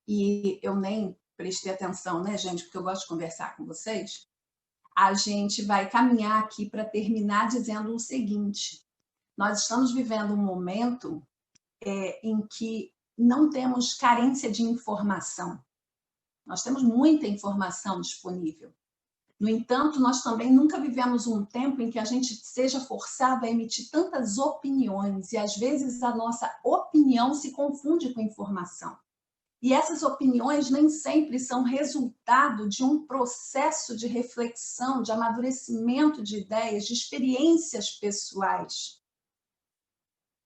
e eu nem prestei atenção, né, gente, porque eu gosto de conversar com vocês, a gente vai caminhar aqui para terminar dizendo o seguinte: nós estamos vivendo um momento em que não temos carência de informação. Nós temos muita informação disponível. No entanto, nós também nunca vivemos um tempo em que a gente seja forçado a emitir tantas opiniões, e às vezes a nossa opinião se confunde com informação. E essas opiniões nem sempre são resultado de um processo de reflexão, de amadurecimento de ideias, de experiências pessoais.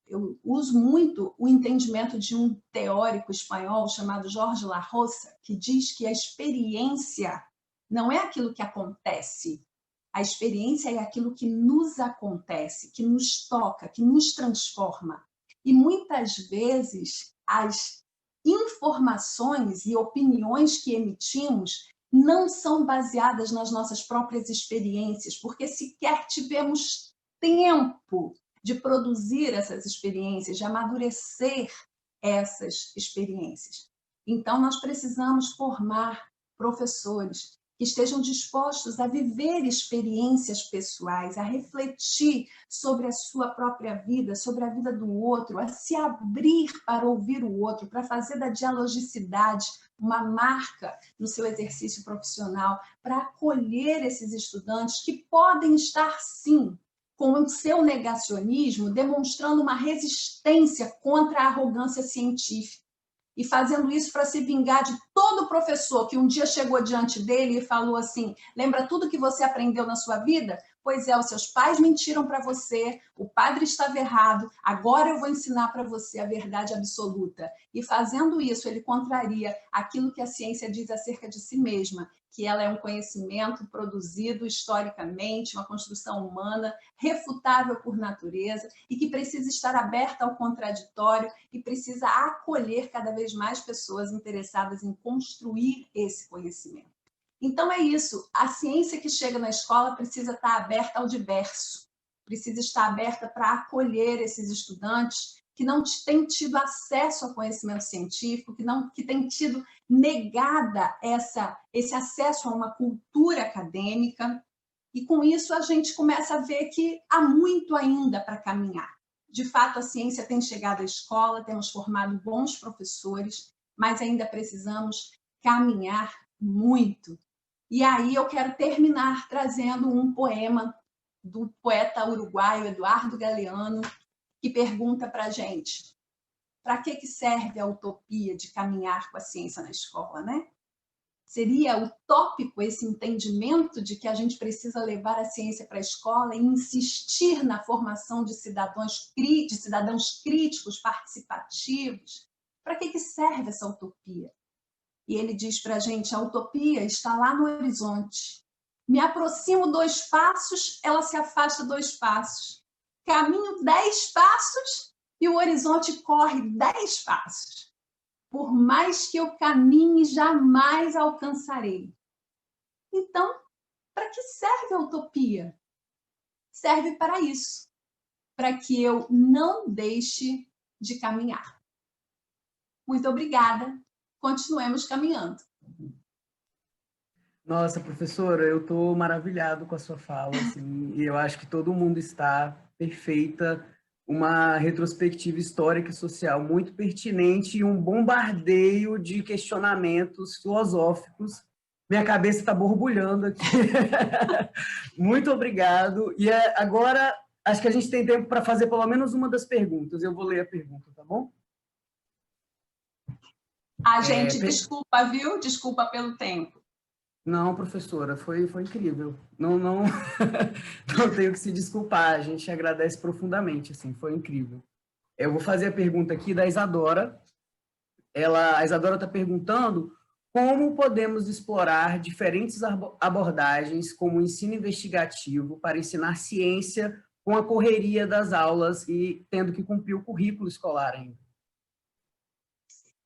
eu uso muito o entendimento de um teórico espanhol chamado Jorge La Rosa, que diz que a experiência não é aquilo que acontece, a experiência é aquilo que nos acontece, que nos toca, que nos transforma. E muitas vezes as informações e opiniões que emitimos não são baseadas nas nossas próprias experiências, porque sequer tivemos tempo de produzir essas experiências, de amadurecer essas experiências. Então, nós precisamos formar professores que estejam dispostos a viver experiências pessoais, a refletir sobre a sua própria vida, sobre a vida do outro, a se abrir para ouvir o outro, para fazer da dialogicidade uma marca no seu exercício profissional, para acolher esses estudantes que podem estar, sim, com o seu negacionismo, demonstrando uma resistência contra a arrogância científica e fazendo isso para se vingar de todo professor que um dia chegou diante dele e falou assim: lembra tudo que você aprendeu na sua vida? Pois é, os seus pais mentiram para você, o padre estava errado, agora eu vou ensinar para você a verdade absoluta. E fazendo isso, ele contraria aquilo que a ciência diz acerca de si mesma, que ela é um conhecimento produzido historicamente, uma construção humana, refutável por natureza, e que precisa estar aberta ao contraditório e precisa acolher cada vez mais pessoas interessadas em construir esse conhecimento. Então é isso, a ciência que chega na escola precisa estar aberta ao diverso, precisa estar aberta para acolher esses estudantes que não têm tido acesso ao conhecimento científico, que têm tido negada esse acesso a uma cultura acadêmica, e com isso a gente começa a ver que há muito ainda para caminhar. De fato, a ciência tem chegado à escola, temos formado bons professores, mas ainda precisamos caminhar muito. E aí eu quero terminar trazendo um poema do poeta uruguaio Eduardo Galeano, que pergunta para a gente: para que serve a utopia de caminhar com a ciência na escola, né? Seria utópico esse entendimento de que a gente precisa levar a ciência para a escola e insistir na formação de cidadãos críticos, participativos? Para que serve essa utopia? E ele diz para a gente: a utopia está lá no horizonte. Me aproximo 2 passos, ela se afasta 2 passos. Caminho 10 passos e o horizonte corre 10 passos. Por mais que eu caminhe, jamais alcançarei. Então, para que serve a utopia? Serve para isso, para que eu não deixe de caminhar. Muito obrigada. Continuemos caminhando. Nossa, professora, eu estou maravilhado com a sua fala, assim, e eu acho que todo mundo está perfeita, uma retrospectiva histórica e social muito pertinente e um bombardeio de questionamentos filosóficos. Minha cabeça está borbulhando aqui. Muito obrigado. E agora, acho que a gente tem tempo para fazer pelo menos uma das perguntas. Eu vou ler a pergunta, tá bom? A gente, desculpa, viu? Desculpa pelo tempo. Não, professora, foi incrível. Não tenho que se desculpar, a gente agradece profundamente, assim, foi incrível. Eu vou fazer a pergunta aqui da Isadora. A Isadora está perguntando como podemos explorar diferentes abordagens como o ensino investigativo para ensinar ciência com a correria das aulas e tendo que cumprir o currículo escolar ainda.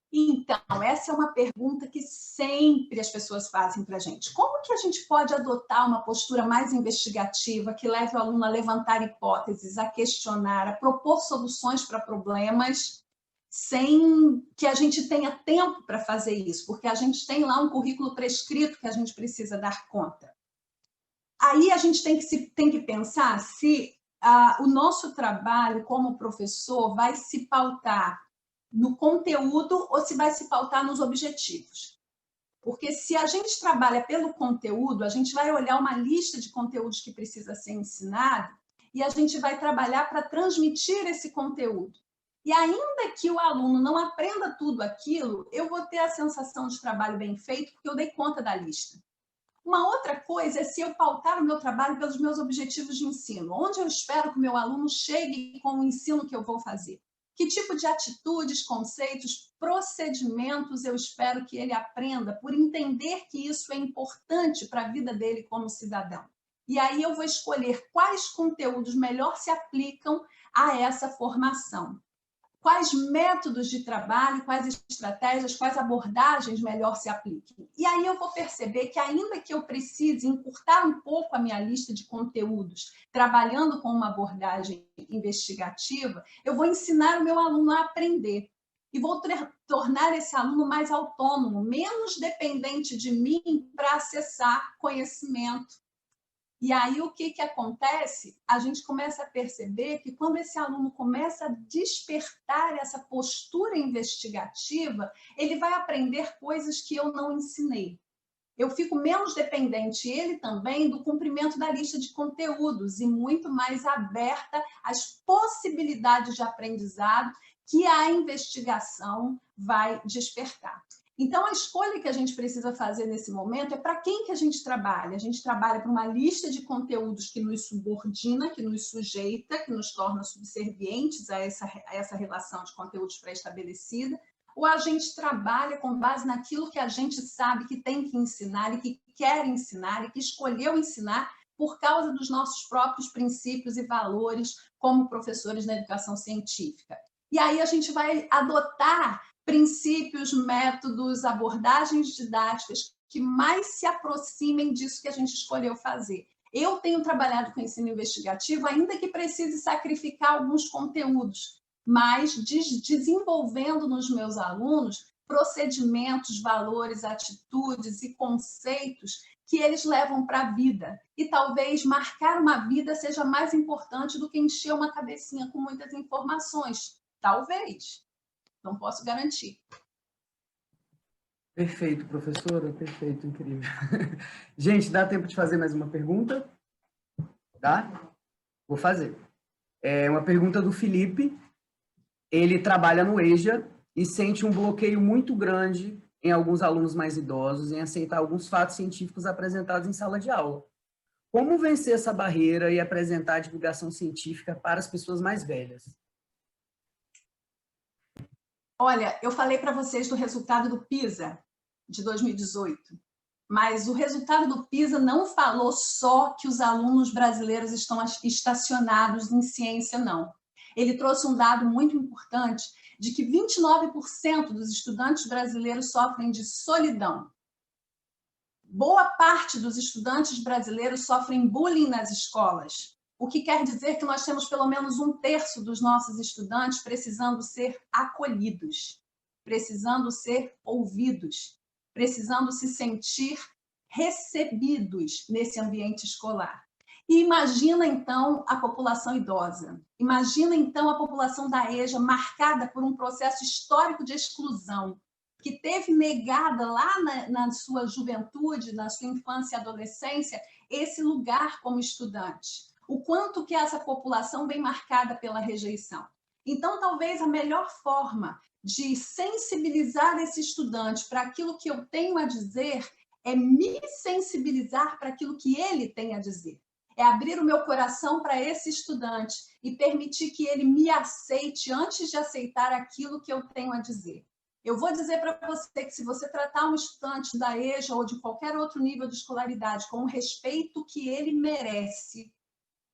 Então, essa é uma pergunta que sempre as pessoas fazem para a gente. Como que a gente pode adotar uma postura mais investigativa, que leve o aluno a levantar hipóteses, a questionar, a propor soluções para problemas, sem que a gente tenha tempo para fazer isso? Porque a gente tem lá um currículo prescrito que a gente precisa dar conta. Aí a gente tem que pensar se o nosso trabalho como professor vai se pautar no conteúdo ou se vai se pautar nos objetivos. Porque se a gente trabalha pelo conteúdo, a gente vai olhar uma lista de conteúdos que precisa ser ensinado e a gente vai trabalhar para transmitir esse conteúdo. E ainda que o aluno não aprenda tudo aquilo, eu vou ter a sensação de trabalho bem feito porque eu dei conta da lista. Uma outra coisa é se eu pautar o meu trabalho pelos meus objetivos de ensino, onde eu espero que o meu aluno chegue com o ensino que eu vou fazer. Que tipo de atitudes, conceitos, procedimentos eu espero que ele aprenda por entender que isso é importante para a vida dele como cidadão. E aí eu vou escolher quais conteúdos melhor se aplicam a essa formação. Quais métodos de trabalho, quais estratégias, quais abordagens melhor se apliquem. E aí eu vou perceber que, ainda que eu precise encurtar um pouco a minha lista de conteúdos, trabalhando com uma abordagem investigativa, eu vou ensinar o meu aluno a aprender. E vou tornar esse aluno mais autônomo, menos dependente de mim para acessar conhecimento. E aí, o que acontece? A gente começa a perceber que quando esse aluno começa a despertar essa postura investigativa, ele vai aprender coisas que eu não ensinei. Eu fico menos dependente, ele também, do cumprimento da lista de conteúdos e muito mais aberta às possibilidades de aprendizado que a investigação vai despertar. Então, a escolha que a gente precisa fazer nesse momento é para quem que a gente trabalha. A gente trabalha para uma lista de conteúdos que nos subordina, que nos sujeita, que nos torna subservientes a essa relação de conteúdos pré-estabelecida, ou a gente trabalha com base naquilo que a gente sabe que tem que ensinar e que quer ensinar e que escolheu ensinar por causa dos nossos próprios princípios e valores como professores na educação científica. E aí a gente vai adotar princípios, métodos, abordagens didáticas que mais se aproximem disso que a gente escolheu fazer. Eu tenho trabalhado com ensino investigativo, ainda que precise sacrificar alguns conteúdos, mas desenvolvendo nos meus alunos procedimentos, valores, atitudes e conceitos que eles levam para a vida. E talvez marcar uma vida seja mais importante do que encher uma cabecinha com muitas informações. Talvez. Não posso garantir. Perfeito, professora. Perfeito, incrível. Gente, dá tempo de fazer mais uma pergunta? Tá? Vou fazer. É uma pergunta do Felipe. Ele trabalha no EJA e sente um bloqueio muito grande em alguns alunos mais idosos em aceitar alguns fatos científicos apresentados em sala de aula. Como vencer essa barreira e apresentar a divulgação científica para as pessoas mais velhas? Olha, eu falei para vocês do resultado do PISA de 2018, mas o resultado do PISA não falou só que os alunos brasileiros estão estacionados em ciência, não. Ele trouxe um dado muito importante de que 29% dos estudantes brasileiros sofrem de solidão. Boa parte dos estudantes brasileiros sofrem bullying nas escolas, o que quer dizer que nós temos pelo menos 1/3 dos nossos estudantes precisando ser acolhidos, precisando ser ouvidos, precisando se sentir recebidos nesse ambiente escolar. E imagina, então, a população idosa. Imagina, então, a população da EJA marcada por um processo histórico de exclusão, que teve negada lá na sua juventude, na sua infância e adolescência, esse lugar como estudante. O quanto que essa população vem marcada pela rejeição. Então, talvez a melhor forma de sensibilizar esse estudante para aquilo que eu tenho a dizer é me sensibilizar para aquilo que ele tem a dizer. É abrir o meu coração para esse estudante e permitir que ele me aceite antes de aceitar aquilo que eu tenho a dizer. Eu vou dizer para você que se você tratar um estudante da EJA ou de qualquer outro nível de escolaridade com o respeito que ele merece,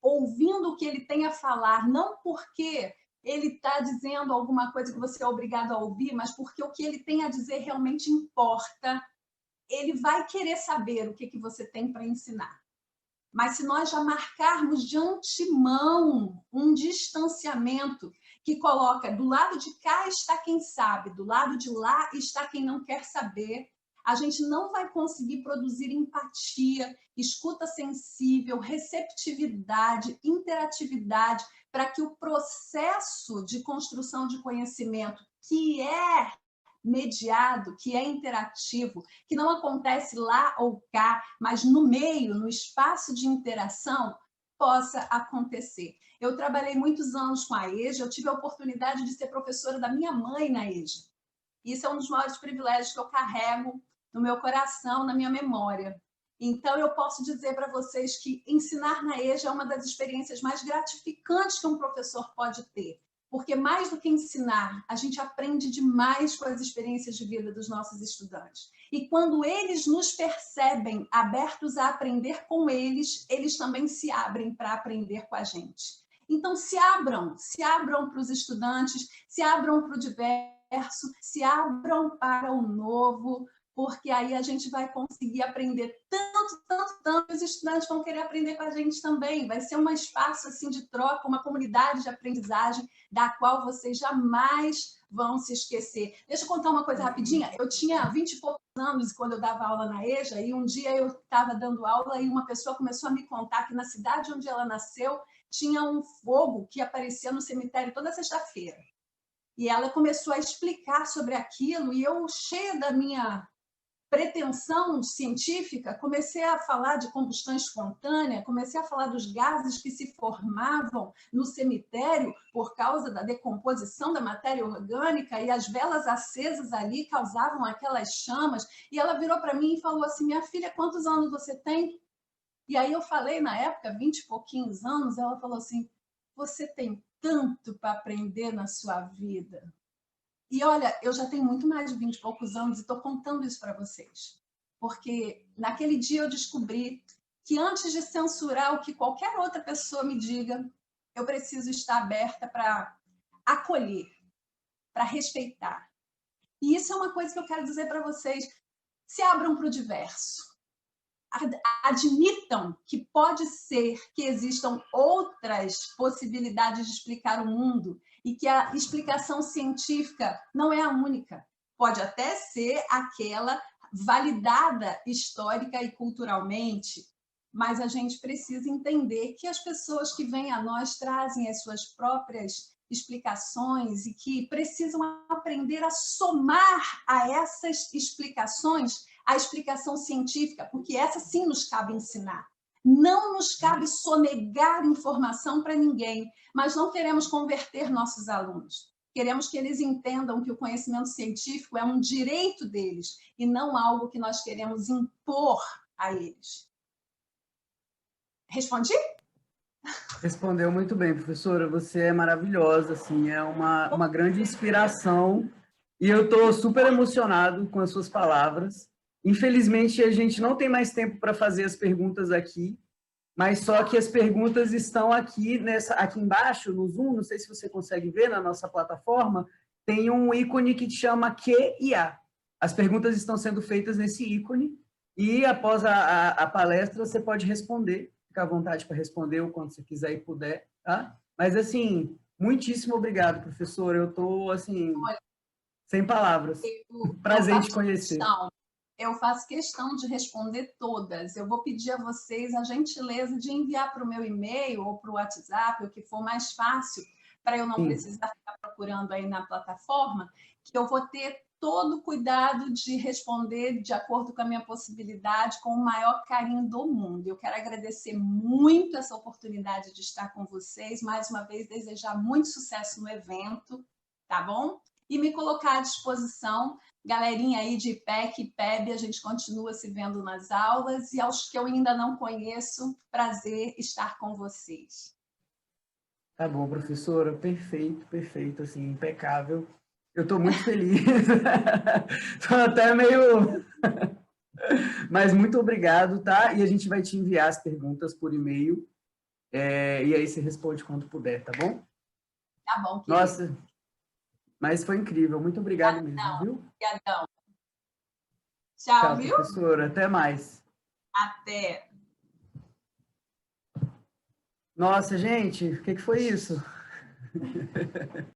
ouvindo o que ele tem a falar, não porque ele está dizendo alguma coisa que você é obrigado a ouvir, mas porque o que ele tem a dizer realmente importa, ele vai querer saber o que você tem para ensinar. Mas se nós já marcarmos de antemão um distanciamento que coloca do lado de cá está quem sabe, do lado de lá está quem não quer saber, a gente não vai conseguir produzir empatia, escuta sensível, receptividade, interatividade, para que o processo de construção de conhecimento, que é mediado, que é interativo, que não acontece lá ou cá, mas no meio, no espaço de interação, possa acontecer. Eu trabalhei muitos anos com a EJA, eu tive a oportunidade de ser professora da minha mãe na EJA. Isso é um dos maiores privilégios que eu carrego no meu coração, na minha memória. Então, eu posso dizer para vocês que ensinar na EJA é uma das experiências mais gratificantes que um professor pode ter, porque mais do que ensinar, a gente aprende demais com as experiências de vida dos nossos estudantes. E quando eles nos percebem abertos a aprender com eles, eles também se abrem para aprender com a gente. Então, se abram para os estudantes, se abram para o diverso, se abram para o novo, porque aí a gente vai conseguir aprender tanto, os estudantes vão querer aprender com a gente também. Vai ser um espaço assim, de troca, uma comunidade de aprendizagem da qual vocês jamais vão se esquecer. Deixa eu contar uma coisa rapidinha. Eu tinha 20 e poucos anos quando eu dava aula na EJA, e um dia eu estava dando aula e uma pessoa começou a me contar que na cidade onde ela nasceu tinha um fogo que aparecia no cemitério toda sexta-feira. E ela começou a explicar sobre aquilo, e eu, cheia da minha pretensão científica, comecei a falar de combustão espontânea, comecei a falar dos gases que se formavam no cemitério por causa da decomposição da matéria orgânica, e as velas acesas ali causavam aquelas chamas. E ela virou para mim e falou assim: minha filha, quantos anos você tem? E aí eu falei, na época, 20 e pouquinhos anos, ela falou assim: você tem tanto para aprender na sua vida. E olha, eu já tenho muito mais de 20 e poucos anos e estou contando isso para vocês. Porque naquele dia eu descobri que antes de censurar o que qualquer outra pessoa me diga, eu preciso estar aberta para acolher, para respeitar. E isso é uma coisa que eu quero dizer para vocês. Se abram para o diverso. Admitam que pode ser que existam outras possibilidades de explicar o mundo e que a explicação científica não é a única. Pode até ser aquela validada histórica e culturalmente, mas a gente precisa entender que as pessoas que vêm a nós trazem as suas próprias explicações e que precisam aprender a somar a essas explicações a explicação científica, porque essa sim nos cabe ensinar. Não nos cabe sonegar informação para ninguém, mas não queremos converter nossos alunos. Queremos que eles entendam que o conhecimento científico é um direito deles e não algo que nós queremos impor a eles. Respondi? Respondeu muito bem, professora. Você é maravilhosa, assim, é uma grande inspiração. E eu estou super emocionado com as suas palavras. Infelizmente, a gente não tem mais tempo para fazer as perguntas aqui, mas só que as perguntas estão aqui embaixo, no Zoom, não sei se você consegue ver na nossa plataforma, tem um ícone que chama Q e A. As perguntas estão sendo feitas nesse ícone, e após a palestra você pode responder, fica à vontade para responder o quanto você quiser e puder, tá? Mas, assim, muitíssimo obrigado, professora, eu estou, assim, sem palavras. Prazer em te conhecer. Eu faço questão de responder todas. Eu vou pedir a vocês a gentileza de enviar para o meu e-mail ou para o WhatsApp, o que for mais fácil, para eu não precisar ficar procurando aí na plataforma, que eu vou ter todo o cuidado de responder de acordo com a minha possibilidade, com o maior carinho do mundo. Eu quero agradecer muito essa oportunidade de estar com vocês, mais uma vez desejar muito sucesso no evento, tá bom? E me colocar à disposição. Galerinha aí de IPEC e PEB, a gente continua se vendo nas aulas, e aos que eu ainda não conheço, prazer estar com vocês. Tá bom, professora, perfeito, assim, impecável. Eu estou muito feliz. Estou até meio... Mas muito obrigado, tá? E a gente vai te enviar as perguntas por e-mail, e aí você responde quando puder, tá bom? Tá bom, querido. Nossa, mas foi incrível. Muito obrigado mesmo, viu? Obrigadão. Tchau, viu? Professora. Até mais. Até. Nossa, gente, o que foi isso?